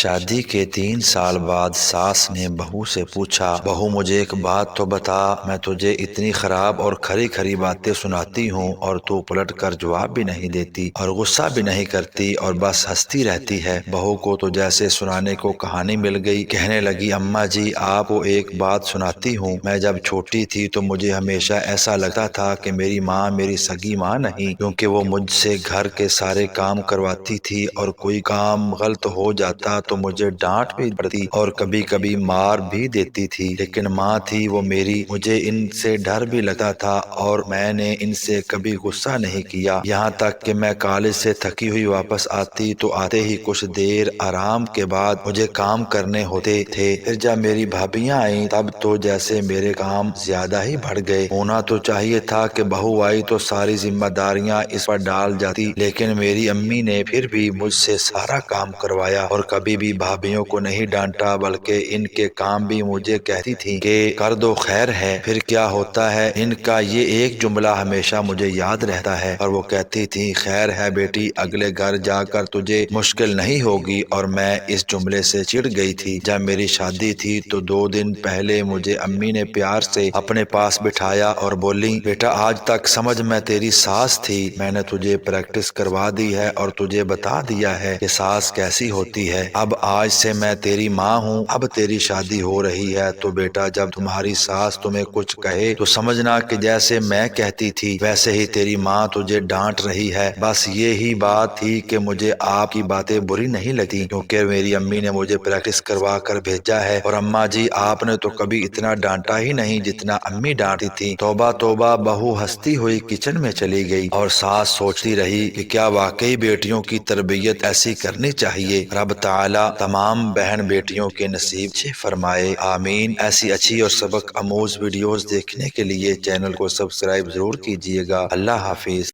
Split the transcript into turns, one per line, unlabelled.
شادی کے 3 سال بعد ساس نے بہو سے پوچھا، بہو مجھے ایک بات تو بتا، میں تجھے اتنی خراب اور کھری کھری باتیں سناتی ہوں اور تو پلٹ کر جواب بھی نہیں دیتی اور غصہ بھی نہیں کرتی اور بس ہنستی رہتی ہے۔ بہو کو تو جیسے سنانے کو کہانی مل گئی، کہنے لگی اماں جی آپ کو ایک بات سناتی ہوں، میں جب چھوٹی تھی تو مجھے ہمیشہ ایسا لگتا تھا کہ میری ماں میری سگی ماں نہیں، کیونکہ وہ مجھ سے گھر کے سارے کام کرواتی تھی اور کوئی کام غلط ہو جاتا تو مجھے ڈانٹ بھی پڑتی اور کبھی کبھی مار بھی دیتی تھی، لیکن ماں تھی وہ میری، مجھے ان سے ڈر بھی لگتا تھا اور میں نے ان سے کبھی غصہ نہیں کیا، یہاں تک کہ میں کالج سے تھکی ہوئی واپس آتی تو آتے ہی کچھ دیر آرام کے بعد مجھے کام کرنے ہوتے تھے، پھر جب میری بھابیاں آئیں تب تو جیسے میرے کام زیادہ ہی بڑھ گئے، ہونا تو چاہیے تھا کہ بہو آئی تو ساری ذمہ داریاں اس پر ڈال جاتی، لیکن میری امی نے پھر بھی مجھ سے سارا کام کروایا اور کبھی بھی بھابیوں کو نہیں ڈانٹا، بلکہ ان کے کام بھی مجھے کہتی تھی کہ کر دو خیر ہے۔ پھر کیا ہوتا ہے، ان کا یہ ایک جملہ ہمیشہ مجھے یاد رہتا ہے اور وہ کہتی تھی خیر ہے بیٹی، اگلے گھر جا کر تجھے مشکل نہیں ہوگی، اور میں اس جملے سے چڑ گئی تھی۔ جب میری شادی تھی تو 2 دن پہلے مجھے امی نے پیار سے اپنے پاس بٹھایا اور بولی بیٹا آج تک سمجھ میں تیری ساس تھی، میں نے تجھے پریکٹس کروا دی ہے اور تجھے بتا دیا ہے کہ ساس کیسی ہوتی ہے، اب آج سے میں تیری ماں ہوں، اب تیری شادی ہو رہی ہے تو بیٹا جب تمہاری ساس تمہیں کچھ کہے تو سمجھنا کہ جیسے میں کہتی تھی ویسے ہی تیری ماں تجھے ڈانٹ رہی ہے، بس یہی بات تھی کہ مجھے آپ کی باتیں بری نہیں لگتی کیونکہ میری امی نے مجھے پریکٹس کروا کر بھیجا ہے، اور اماں جی آپ نے تو کبھی اتنا ڈانٹا ہی نہیں جتنا امی ڈانٹتی تھی۔ توبہ توبہ، بہو ہنستی ہوئی کچن میں چلی گئی اور ساس سوچتی رہی کہ کیا واقعی بیٹیوں کی تربیت ایسی کرنی چاہیے، رب تعالی تمام بہن بیٹیوں کے نصیب اچھے فرمائے، آمین۔ ایسی اچھی اور سبق آموز ویڈیوز دیکھنے کے لیے چینل کو سبسکرائب ضرور کیجیے گا۔ اللہ حافظ۔